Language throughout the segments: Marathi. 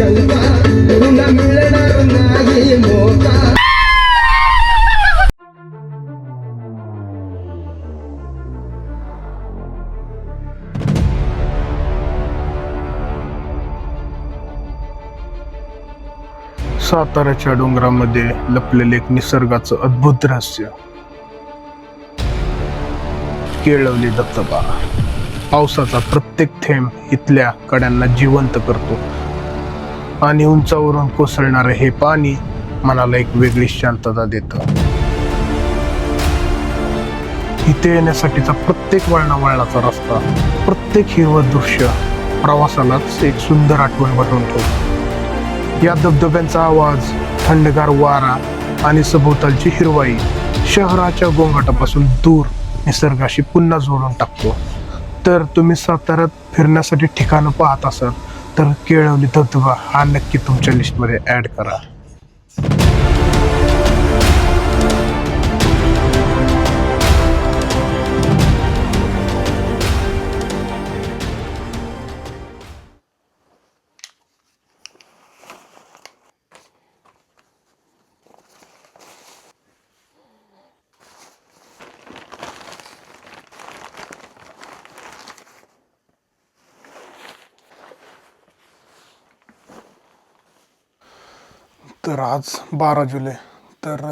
शंका करुणा मिळणार नाही मोका. साताऱ्याच्या डोंगरामध्ये लपलेले एक निसर्गाचं अद्भुत रहस्य. केळवली धबधबा. पावसाचा प्रत्येक थेंब इथल्या कड्यांना जिवंत करतो आणि उंचावरून कोसळणारे हे पाणी मनाला एक वेगळी शांतता देतं. इथे येण्यासाठीचा प्रत्येक वळणावळणाचा रस्ता, प्रत्येक हिरवं दृश्य प्रवासालाच एक सुंदर आठवण बनवून ठेवतो. या धबधब्यांचा आवाज, थंडगार वारा आणि सभोवतालची हिरवाई शहराच्या गोंगाटापासून दूर निसर्गाशी पुन्हा जोडून टाकतो. तर तुम्ही साताऱ्यात फिरण्यासाठी ठिकाणं पाहत असाल तर केळवली धबधबा हा नक्की तुमच्या लिस्टमध्ये ऍड करा. तर आज 12 जुलै. तर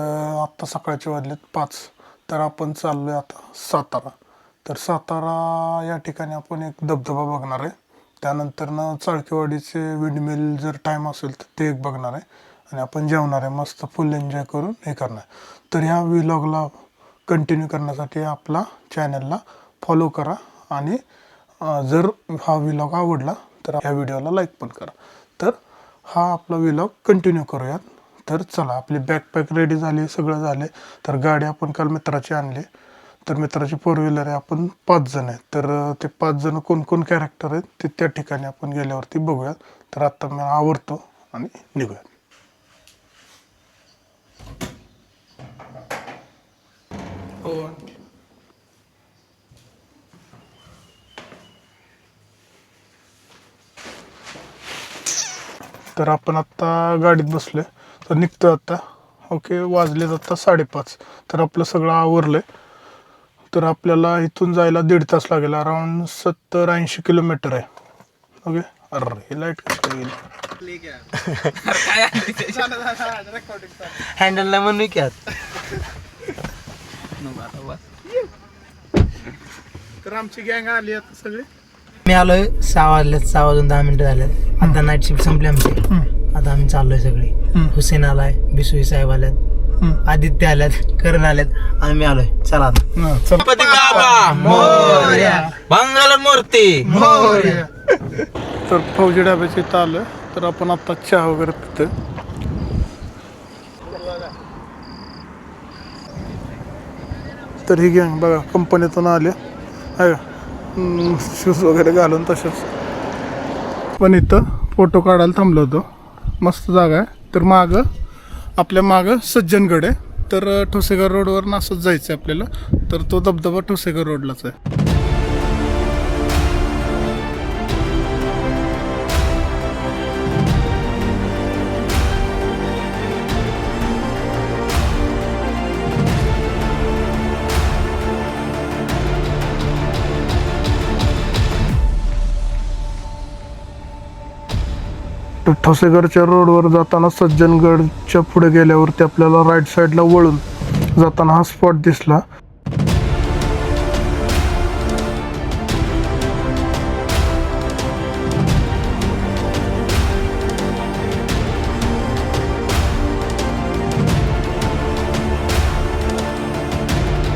आत्ता सकाळचे वाजलेत 5. तर आपण चाललोय आता सातारा. तर सातारा या ठिकाणी आपण एक धबधबा बघणार आहे. त्यानंतर चाळकेवाडीचे विंडमिल जर टाईम असेल तर ते एक बघणार आहे आणि आपण जेवणार आहे, मस्त फुल एन्जॉय करून हे करणार. तर ह्या व्लॉगला कंटिन्यू करण्यासाठी आपला चॅनलला फॉलो करा आणि जर हा व्लॉग आवडला तर ह्या व्हिडिओला लाईक पण करा. तर हा आपला व्लॉग कंटिन्यू करूयात. तर चला, आपली बॅकपॅक रेडी झाली, सगळं झाले. तर गाडी आपण काल मित्राची आणली. तर मित्राची 4 व्हीलर आहे. आपण 5 जण आहेत. तर ते 5 जण कोण कोण कॅरेक्टर आहेत ते त्या ठिकाणी आपण गेल्यावरती बघूयात. तर आत्ता मी आवरतो आणि निघूयात. तर आपण आत्ता गाडीत बसलोय. तर निघतो आता. ओके, वाजलेत आता 5:30. तर आपलं सगळं आवरलंय. तर आपल्याला इथून जायला 1.5 तास लागेल. अराउंड 70-80 किलोमीटर आहे. ओके. अरे ही लाईट कशी गेली. हँडलला म्हणू की तर आमची गँग आली आता सगळी. मी आलोय 6 वाजल्यात, 6 वाजून 10 मिनिटं झाल्यात. आता नाईट शिफ्ट संपली आमची. आता आम्ही चाललोय सगळी. हुसेन आलाय, बिसुई साहेब आल्यात, आदित्य आल्यात, करण आल्यात आणि मी आलोय. चला आता. गणपती बाबा मोरया, मंगल मूर्ती मोरया. तर फौजी डाब्याच्या इथं आलोय. तर आपण आता चहा वगैरे पितोय. तर ही गँग बघा कंपनीतून आले आहे, शूज वगैरे घालून तसेच. पण इथं फोटो काढायला थांबलो होतो. मस्त जागा आहे. तर आपल्या मागं सज्जनगड आहे. तर ठोसेघर रोडवर असंच जायचं आहे आपल्याला. तर तो धबधबा ठोसेघर रोडलाच आहे. ठोसेघरच्या रोडवर जाताना सज्जनगडच्या पुढे गेल्यावरती आपल्याला राईट साईडला वळून जाताना हा स्पॉट दिसला.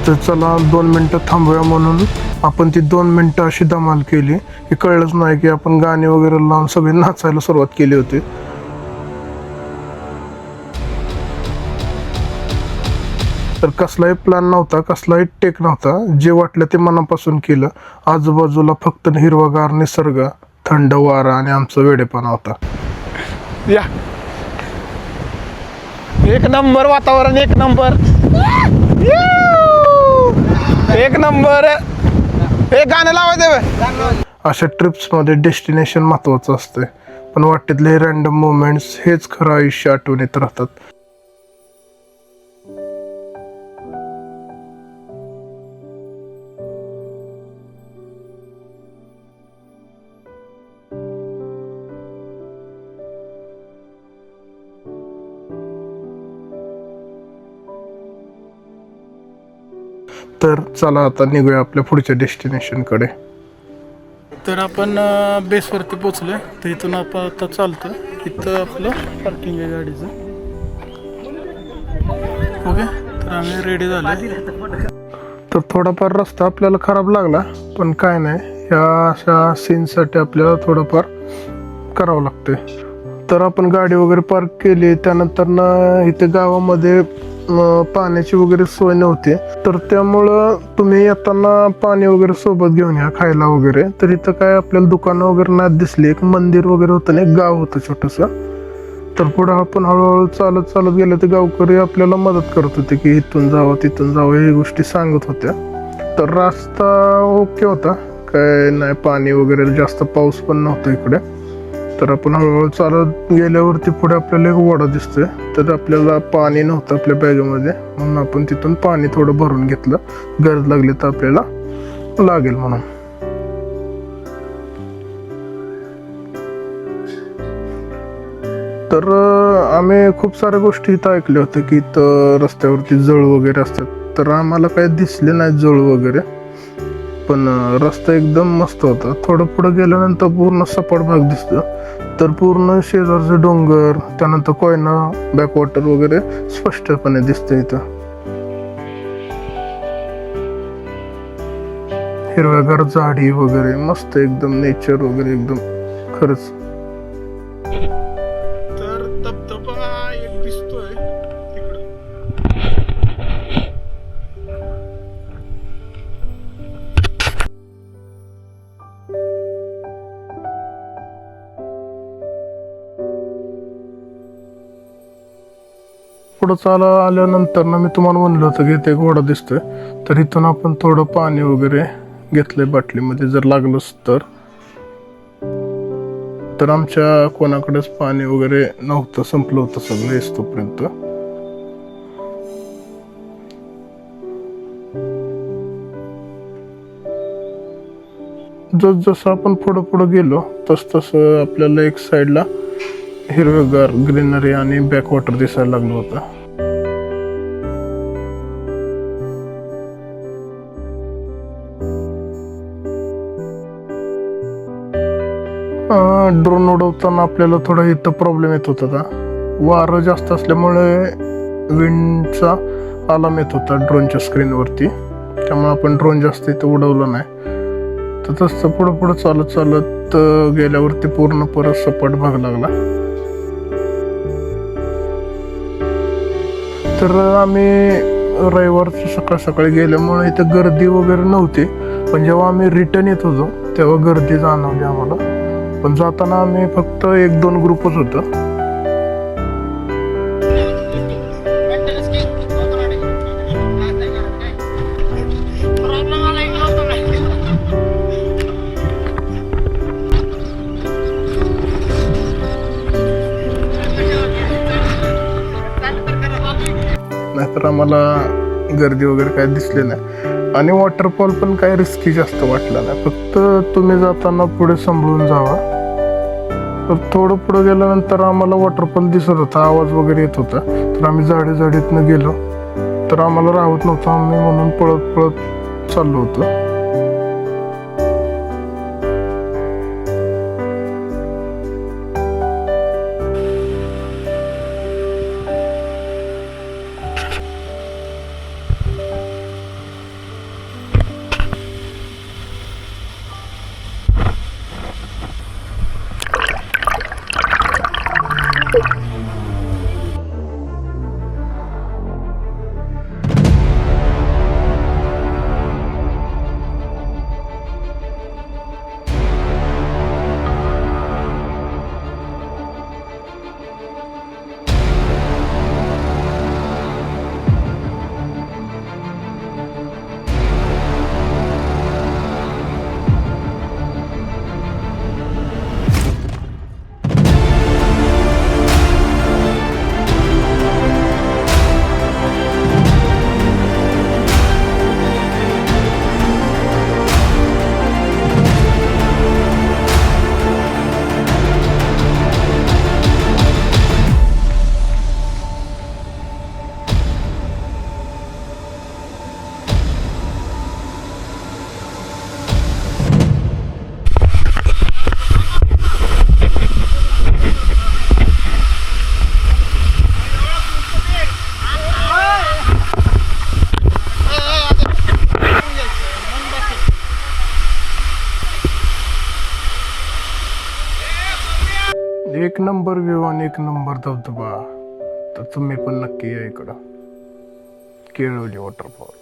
तर चला 2 मिनटं थांबूया म्हणून आपण ती 2 मिनटं अशी धमाल केली की कळलंच नाही की आपण गाणी वगैरे लावून सगळे नाचायला सुरुवात केली होती. तर कसलाही प्लॅन नव्हता, कसलाही टेक नव्हता. जे वाटलं ते मनापासून केलं. आजूबाजूला फक्त हिरवागार निसर्ग, थंड वारा आणि आमचं वेडेपणा होता. या एक नंबर वातावरण, एक नंबर, एक नंबर. एक गाणं लावायचं. अशा ट्रिप्समध्ये डेस्टिनेशन महत्त्वाचं असतं. पण वाटेतले रॅन्डम मोमेंट्स हेच खरं आयुष्य आठवणीत राहतात. तर चला आता निघूया आपल्या पुढच्या डेस्टिनेशनकडे. तर आपण बेसवरती पोचलोय. तर इथून आपण आता चालतो. इथं आपलं पार्किंग आहे गाडीचं. ओके, तर आम्ही रेडी झाले. तर थोडाफार रस्ता आपल्याला खराब लागला, पण काय नाही, ह्या अशा सीनसाठी आपल्याला थोडंफार करावं लागते. तर आपण गाडी वगैरे पार्क केली. त्यानंतर ना इथे गावामध्ये पाण्याची वगैरे सोय नव्हती, तर त्यामुळं तुम्ही येताना पाणी वगैरे सोबत घेऊन या खायला वगैरे. तर इथं काय आपल्याला दुकानं वगैरे नाही दिसली. एक मंदिर वगैरे होतं ना, एक गाव होतं छोटंसं. तर पुढं आपण हळूहळू चालत चालत गेलं तर गावकरी आपल्याला मदत करत होते की इथून जावं तिथून जावं, हे गोष्टी सांगत होत्या. तर रस्ता ओके होता, काय नाही, पाणी वगैरे जास्त पाऊस पण नव्हता इकडे. तर आपण हळूहळू चालत गेल्यावरती पुढे आपल्याला एक ओढा दिसतोय. तर आपल्याला पाणी नव्हतं आपल्या बॅगेमध्ये, म्हणून आपण तिथून पाणी थोडं भरून घेतलं, गरज लागली तर आपल्याला लागेल म्हणून. तर आम्ही खूप साऱ्या गोष्टी इथं ऐकल्या होत्या की इथं रस्त्यावरती जळ वगैरे असतात. तर आम्हाला काही दिसले नाही जळ वगैरे, पण रस्ता एकदम मस्त होता. थोडं पुढं गेल्यानंतर पूर्ण सपाट भाग दिसतो. तर पूर्ण शेजारचे डोंगर, त्यानंतर कोयना बॅकवॉटर वगैरे स्पष्टपणे दिसतं इथं. हिरव्यागार झाडी वगैरे मस्त, एकदम नेचर वगैरे एकदम खरंच. तर धबधबा एक दिसतोय तिकडं. पुढं चाला आल्यानंतर ना मी तुम्हाला म्हणलं होतं की इथे घोडा दिसतोय. तर इथून आपण थोडं पाणी वगैरे घेतलंय बाटलीमध्ये जर लागलंच तर. तर आमच्या कोणाकडेच पाणी वगैरे नव्हतं, संपलं होतं सगळं येतोपर्यंत. जसं आपण पुढं पुढं गेलो तसं आपल्याला एक साईडला हिरवेगार ग्रीनरी आणि बॅकवॉटर दिसायला लागलं होतं. ड्रोन उडवताना आपल्याला थोडा इथं प्रॉब्लेम येत होता. वारं जास्त असल्यामुळे विंडचा अलार्म येत होता ड्रोनच्या स्क्रीनवरती, त्यामुळे आपण ड्रोन जास्त इथं उडवलं नाही. तर तसं पुढं पुढं चालत चालत गेल्यावरती पूर्ण परत सपाट भाग लागला. तर आम्ही रविवारचं सकाळ सकाळी गेल्यामुळे इथं गर्दी वगैरे नव्हती, पण जेव्हा आम्ही रिटर्न येत होतो तेव्हा गर्दी जाणवली आम्हाला. पण जाताना आम्ही फक्त 1-2 ग्रुपच होतो. नाहीतर आम्हाला गर्दी वगैरे काय दिसली नाही. आणि वॉटरफॉल पण काही रिस्की जास्त वाटला नाही. फक्त तुम्ही जाताना पुढे सांभाळून जावा. तर थोडं पुढे गेल्यानंतर आम्हाला वॉटरफॉल दिसत होता, आवाज वगैरे येत होता. तर आम्ही झाडीतनं गेलो, तर आम्हाला राहत नव्हतं, आम्ही म्हणून पळत पळत चाललो होतो. एक नंबर व्ह्यू आणि एक नंबर धबधबा. तर तुम्ही पण नक्की या इकडं केळवली वॉटरफॉल.